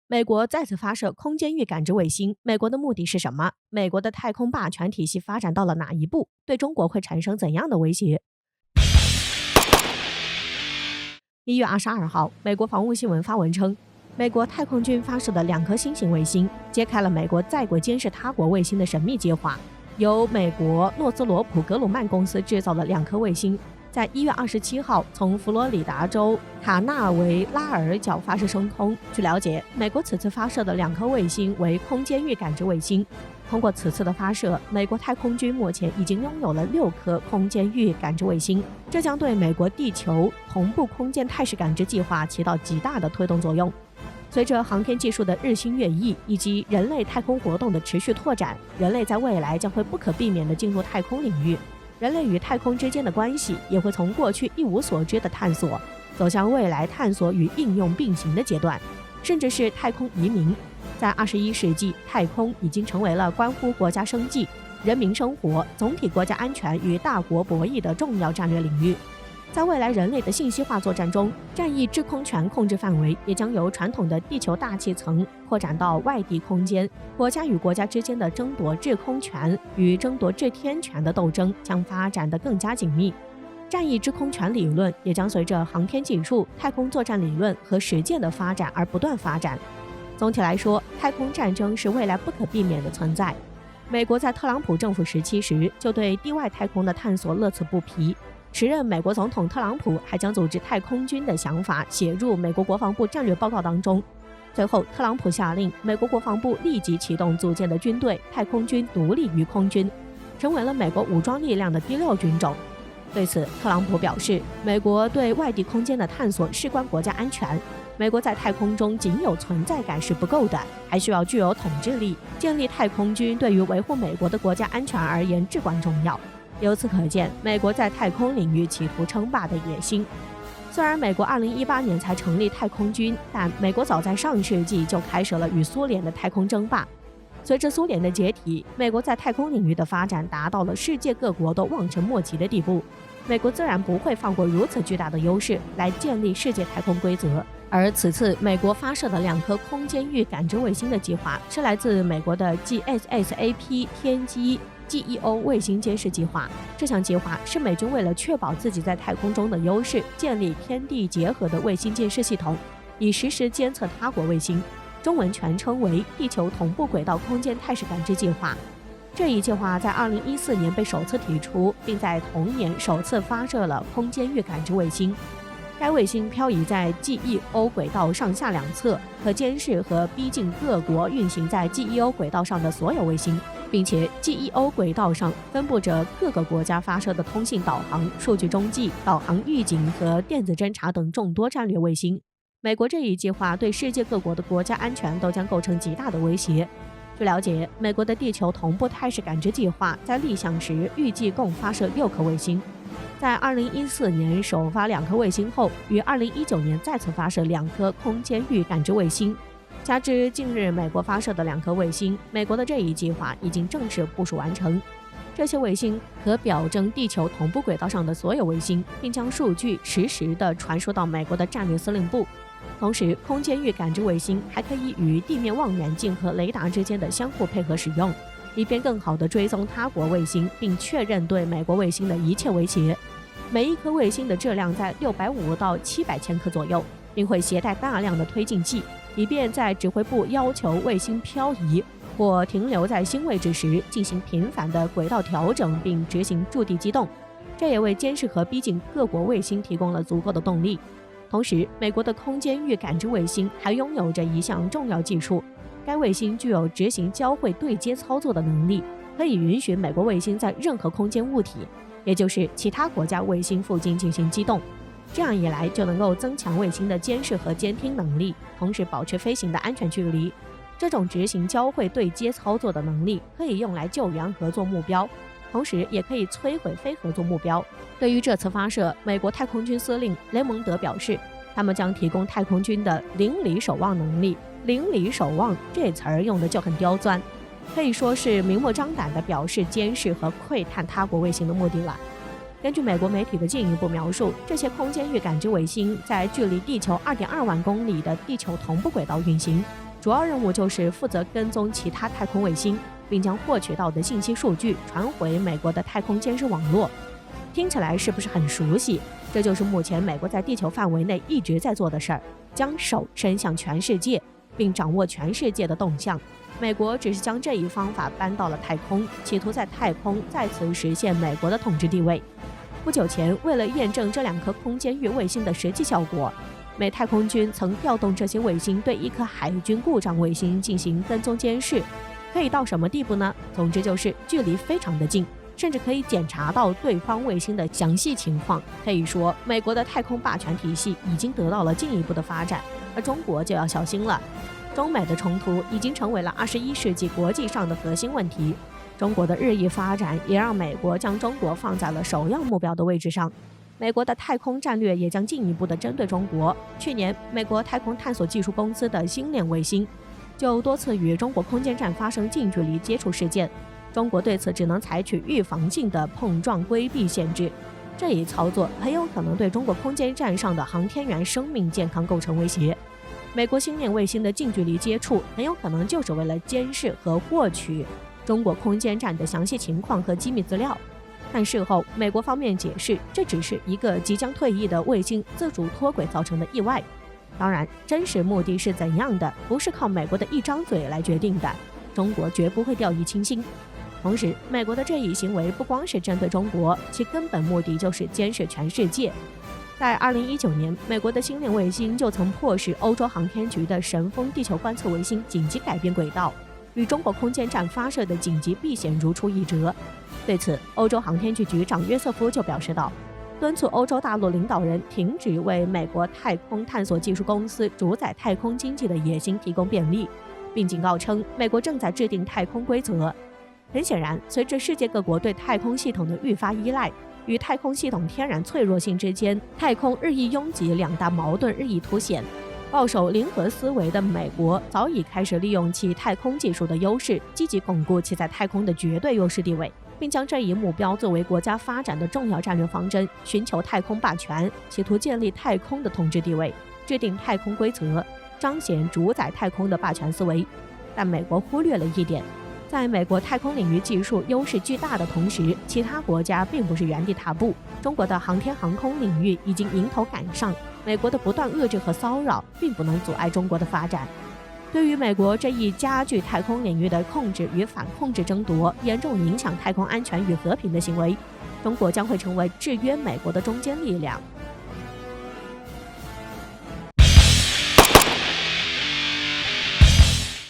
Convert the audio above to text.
美国再次发射空间域感知卫星，美国的目的是什么？美国的太空霸权体系发展到了哪一步？对中国会产生怎样的威胁？1月22号，美国防务新闻发文称，美国太空军发射的2颗新型卫星，揭开了美国在轨监视他国卫星的神秘计划。由美国诺斯罗普格鲁曼公司制造的2颗卫星，在1月27号从佛罗里达州卡纳维拉尔角发射升空。据了解，美国此次发射的2颗卫星为空间域感知卫星。通过此次的发射，美国太空军目前已经拥有了6颗空间域感知卫星，这将对美国地球同步空间态势感知计划起到极大的推动作用。随着航天技术的日新月异，以及人类太空活动的持续拓展，人类在未来将会不可避免地进入太空领域。人类与太空之间的关系也会从过去一无所知的探索，走向未来探索与应用并行的阶段，甚至是太空移民。在21世纪，太空已经成为了关乎国家生计、人民生活、总体国家安全与大国博弈的重要战略领域。在未来人类的信息化作战中，战役制空权控制范围也将由传统的地球大气层扩展到外地空间，国家与国家之间的争夺制空权与争夺制天权的斗争将发展得更加紧密。战役制空权理论也将随着航天技术、太空作战理论和实践的发展而不断发展。总体来说，太空战争是未来不可避免的存在。美国在特朗普政府时期时就对地外太空的探索乐此不疲。时任美国总统特朗普还将组织太空军的想法写入美国国防部战略报告当中。最后，特朗普下令美国国防部立即启动组建的军队太空军独立于空军，成为了美国武装力量的第6军种。对此，特朗普表示，美国对外地空间的探索事关国家安全，美国在太空中仅有存在感是不够的，还需要具有统治力。建立太空军对于维护美国的国家安全而言至关重要。由此可见，美国在太空领域企图称霸的野心。虽然美国2018年才成立太空军，但美国早在上世纪就开始了与苏联的太空争霸。随着苏联的解体，美国在太空领域的发展达到了世界各国都望尘莫及的地步。美国自然不会放过如此巨大的优势来建立世界太空规则。而此次美国发射的2颗空间域感知卫星的计划，是来自美国的 GSSAP 天基GEO 卫星监视计划。这项计划是美军为了确保自己在太空中的优势，建立天地结合的卫星监视系统，以实时监测他国卫星，中文全称为地球同步轨道空间态势感知计划。这一计划在2014年被首次提出，并在同年首次发射了空间域感知卫星。该卫星漂移在 GEO 轨道上下两侧，可监视和逼近各国运行在 GEO 轨道上的所有卫星，并且 GEO 轨道上分布着各个国家发射的通信导航、数据中继、导航预警和电子侦察等众多战略卫星。美国这一计划对世界各国的国家安全都将构成极大的威胁。据了解，美国的地球同步态势感知计划在立项时预计共发射6颗卫星。在2014年首发2颗卫星后，于2019年再次发射2颗空间域感知卫星。加之近日美国发射的2颗卫星，美国的这一计划已经正式部署完成。这些卫星可表征地球同步轨道上的所有卫星，并将数据实时地传输到美国的战略司令部。同时，空间域感知卫星还可以与地面望远镜和雷达之间的相互配合使用，以便更好地追踪他国卫星，并确认对美国卫星的一切威胁。每一颗卫星的质量在650到700千克左右，并会携带大量的推进器，以便在指挥部要求卫星漂移或停留在新位置时进行频繁的轨道调整并执行驻地机动。这也为监视和逼近各国卫星提供了足够的动力。同时，美国的空间域感知卫星还拥有着一项重要技术，该卫星具有执行交会对接操作的能力，可以允许美国卫星在任何空间物体，也就是其他国家卫星附近进行机动。这样一来，就能够增强卫星的监视和监听能力，同时保持飞行的安全距离。这种执行交会对接操作的能力可以用来救援合作目标，同时也可以摧毁非合作目标。对于这次发射，美国太空军司令雷蒙德表示，他们将提供太空军的邻里守望能力。邻里守望这词儿用的就很刁钻，可以说是明目张胆地表示监视和窥探他国卫星的目的了。根据美国媒体的进一步描述，这些空间域感知卫星在距离地球2.2万公里的地球同步轨道运行，主要任务就是负责跟踪其他太空卫星，并将获取到的信息数据传回美国的太空监视网络。听起来是不是很熟悉？这就是目前美国在地球范围内一直在做的事儿，将手伸向全世界，并掌握全世界的动向。美国只是将这一方法搬到了太空，企图在太空再次实现美国的统治地位。不久前，为了验证这2颗空间域卫星的实际效果，美太空军曾调动这些卫星对一颗海军故障卫星进行跟踪监视。可以到什么地步呢？总之就是距离非常的近，甚至可以检查到对方卫星的详细情况。可以说，美国的太空霸权体系已经得到了进一步的发展，而中国就要小心了。中美的冲突已经成为了21世纪国际上的核心问题。中国的日益发展也让美国将中国放在了首要目标的位置上。美国的太空战略也将进一步的针对中国。去年，美国太空探索技术公司的星链卫星就多次与中国空间站发生近距离接触事件，中国对此只能采取预防性的碰撞规避限制。这一操作很有可能对中国空间站上的航天员生命健康构成威胁。美国星链卫星的近距离接触很有可能就是为了监视和获取中国空间站的详细情况和机密资料。但事后，美国方面解释，这只是一个即将退役的卫星自主脱轨造成的意外。当然，真实目的是怎样的，不是靠美国的一张嘴来决定的，中国绝不会掉以轻心。同时，美国的这一行为不光是针对中国，其根本目的就是监视全世界。在2019年，美国的星链卫星就曾迫使欧洲航天局的神风地球观测卫星紧急改变轨道，与中国空间站发射的紧急避险如出一辙。对此，欧洲航天局局长约瑟夫就表示道，敦促欧洲大陆领导人停止为美国太空探索技术公司主宰太空经济的野心提供便利，并警告称，美国正在制定太空规则。很显然，随着世界各国对太空系统的愈发依赖，与太空系统天然脆弱性之间，太空日益拥挤2大矛盾日益凸显。抱守零和思维的美国早已开始利用其太空技术的优势，积极巩固其在太空的绝对优势地位，并将这一目标作为国家发展的重要战略方针，寻求太空霸权，企图建立太空的统治地位，制定太空规则，彰显主宰太空的霸权思维。但美国忽略了一点，在美国太空领域技术优势巨大的同时，其他国家并不是原地踏步。中国的航天航空领域已经迎头赶上，美国的不断遏制和骚扰并不能阻碍中国的发展。对于美国这一加剧太空领域的控制与反控制争夺，严重影响太空安全与和平的行为，中国将会成为制约美国的中坚力量。